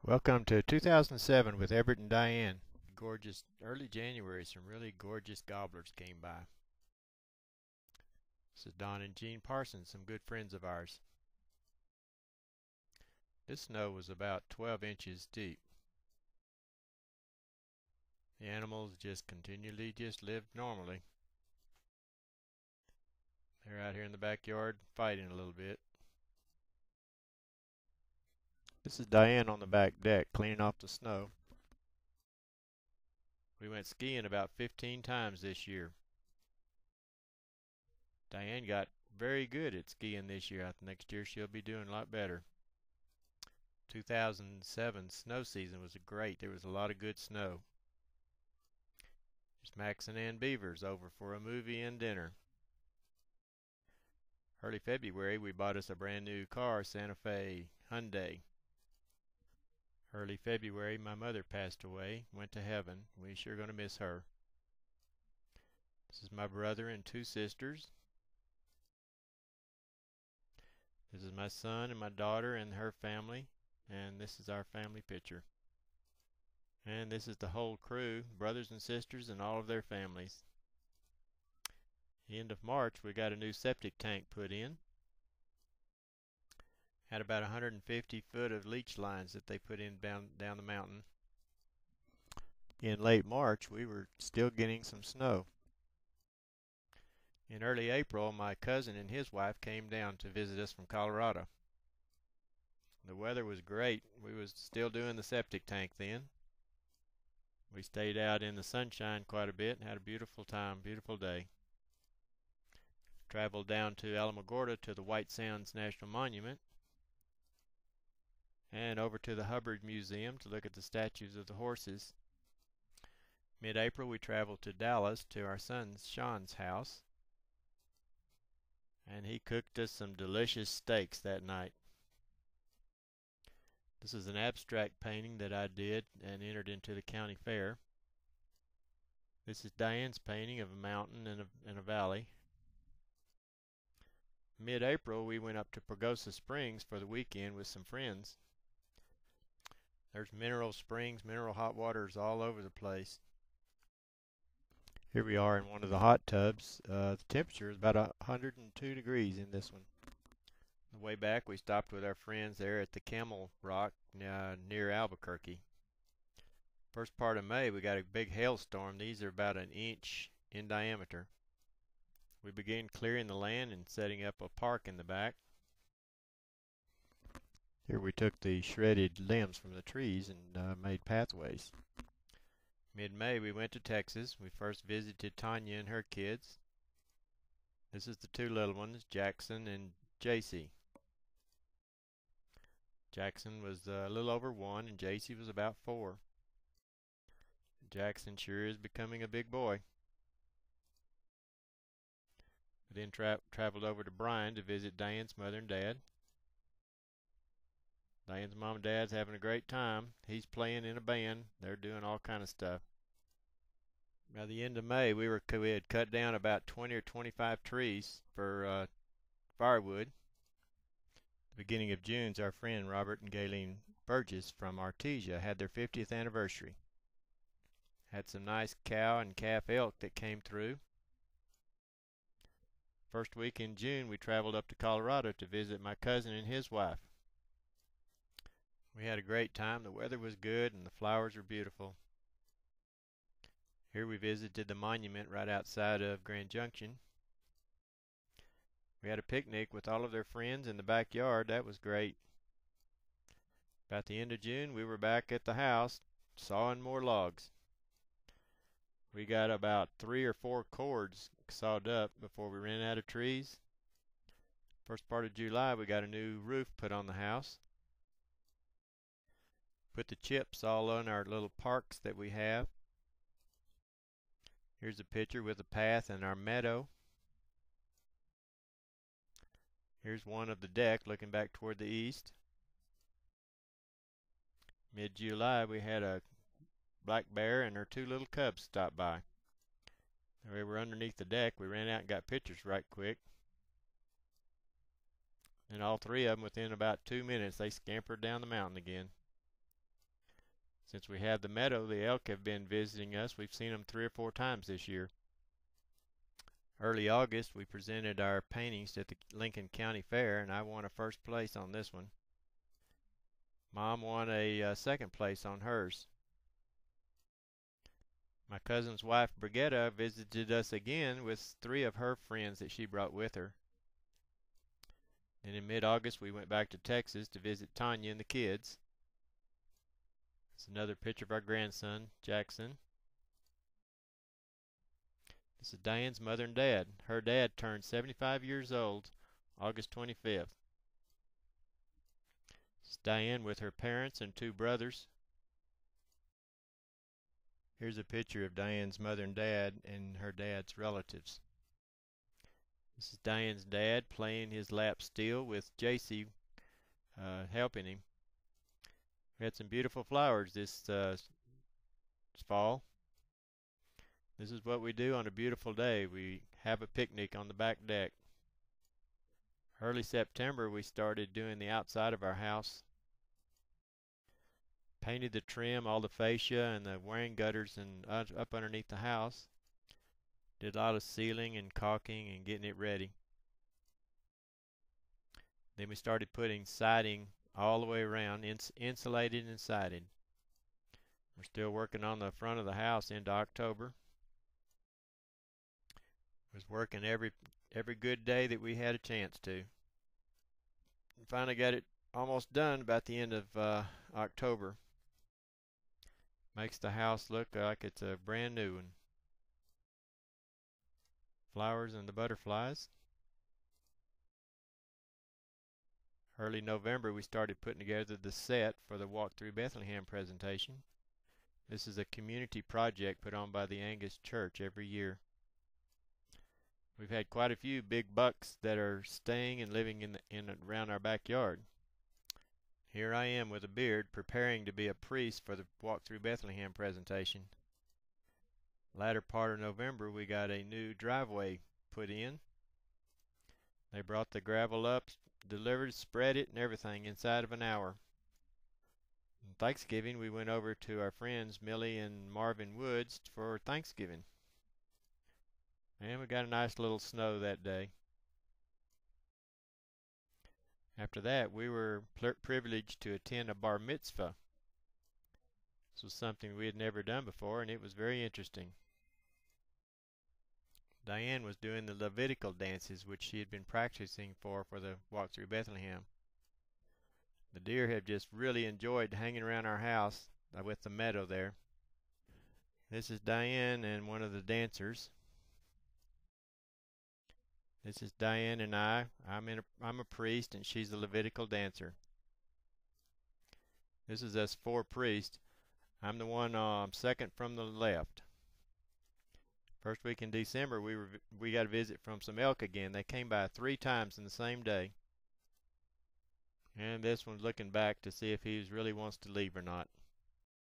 Welcome to 2007 with Everett and Diane. Gorgeous early January, some really gorgeous gobblers came by. This is Don and Jean Parsons, some good friends of ours. This snow was about 12 inches deep. The animals just continually lived normally. They're out here in the backyard fighting a little bit. This is Diane on the back deck cleaning off the snow. We went skiing about 15 times this year. Diane got very good at skiing this year. Next year she'll be doing a lot better. 2007 snow season was great. There was a lot of good snow. There's Max and Ann Beavers over for a movie and dinner. Early February we bought us a brand new car, Santa Fe Hyundai. Early February my mother passed away, went to heaven. We sure gonna miss her. This is my brother and two sisters. This is my son and my daughter and her family, and this is our family picture. And this is the whole crew, brothers and sisters and all of their families. The end of March we got a new septic tank put in. Had about 150 foot of leach lines that they put in down the mountain. In late March we were still getting some snow. In early April my cousin and his wife came down to visit us from Colorado. The weather was great. We was still doing the septic tank then. We stayed out in the sunshine quite a bit and had a beautiful time, beautiful day. Traveled down to Alamogordo to the White Sands National Monument and over to the Hubbard Museum to look at the statues of the horses. Mid-April we traveled to Dallas to our son Sean's house, and he cooked us some delicious steaks that night. This is an abstract painting that I did and entered into the county fair. This is Diane's painting of a mountain and a valley. Mid-April we went up to Pagosa Springs for the weekend with some friends. There's mineral springs, mineral hot waters all over the place. Here we are in one of the hot tubs. The temperature is about 102 degrees in this one. On the way back we stopped with our friends there at the Camel Rock near Albuquerque. First part of May we got a big hailstorm. These are about an inch in diameter. We began clearing the land and setting up a park in the back. Here we took the shredded limbs from the trees and made pathways. Mid-May we went to Texas. We first visited Tanya and her kids. This is the two little ones, Jackson and JC. Jackson was a little over 1 and JC was about 4. Jackson sure is becoming a big boy. We then traveled over to Bryan to visit Diane's mother and dad. Diane's mom and dad's having a great time. He's playing in a band. They're doing all kind of stuff. By the end of May, we had cut down about 20 or 25 trees for firewood. The beginning of June, our friend Robert and Gayleen Burgess from Artesia had their 50th anniversary. Had some nice cow and calf elk that came through. First week in June, we traveled up to Colorado to visit my cousin and his wife. We had a great time. The weather was good and the flowers were beautiful. Here we visited the monument right outside of Grand Junction. We had a picnic with all of their friends in the backyard. That was great. About the end of June, we were back at the house sawing more logs. We got about 3 or 4 cords sawed up before we ran out of trees. First part of July, we got a new roof put on the house. Put the chips all on our little parks that we have. Here's a picture with a path in our meadow. Here's one of the deck looking back toward the east. Mid-July we had a black bear and her 2 little cubs stop by. They were underneath the deck. We ran out and got pictures right quick. And all 3 of them, within about 2 minutes, they scampered down the mountain again. Since we have the meadow, the elk have been visiting us. We've seen them 3 or 4 times this year. Early August, we presented our paintings at the Lincoln County Fair, and I won a first place on this one. Mom won a second place on hers. My cousin's wife, Brigitta, visited us again with 3 of her friends that she brought with her. Then in mid-August, we went back to Texas to visit Tanya and the kids. It's another picture of our grandson, Jackson. This is Diane's mother and dad. Her dad turned 75 years old, August 25th. This is Diane with her parents and 2 brothers. Here's a picture of Diane's mother and dad and her dad's relatives. This is Diane's dad playing his lap steel with JC helping him. We had some beautiful flowers this fall. This is what we do on a beautiful day. We have a picnic on the back deck. Early September we started doing the outside of our house. Painted the trim, all the fascia and the wiring gutters and up underneath the house. Did a lot of sealing and caulking and getting it ready. Then we started putting siding all the way around, insulated and sided. We're still working on the front of the house into October. Was working every good day that we had a chance to. And finally got it almost done about the end of October. Makes the house look like it's a brand new one. Flowers and the butterflies. Early November we started putting together the set for the Walk Through Bethlehem presentation. This is a community project put on by the Angus Church every year. We've had quite a few big bucks that are staying and living in around our backyard. Here I am with a beard preparing to be a priest for the Walk Through Bethlehem presentation. Latter part of November we got a new driveway put in. They brought the gravel up, delivered, spread it and everything inside of an hour. On Thanksgiving we went over to our friends Millie and Marvin Woods for Thanksgiving. And we got a nice little snow that day. After that, we were privileged to attend a bar mitzvah. This was something we had never done before, and it was very interesting. Diane was doing the Levitical dances, which she had been practicing for the Walk Through Bethlehem. The deer have just really enjoyed hanging around our house with the meadow there. This is Diane and one of the dancers. This is Diane and I. I'm a priest and she's a Levitical dancer. This is us 4 priests. I'm the one second from the left. First week in December we got a visit from some elk again. They came by 3 times in the same day. And this one's looking back to see if he really wants to leave or not.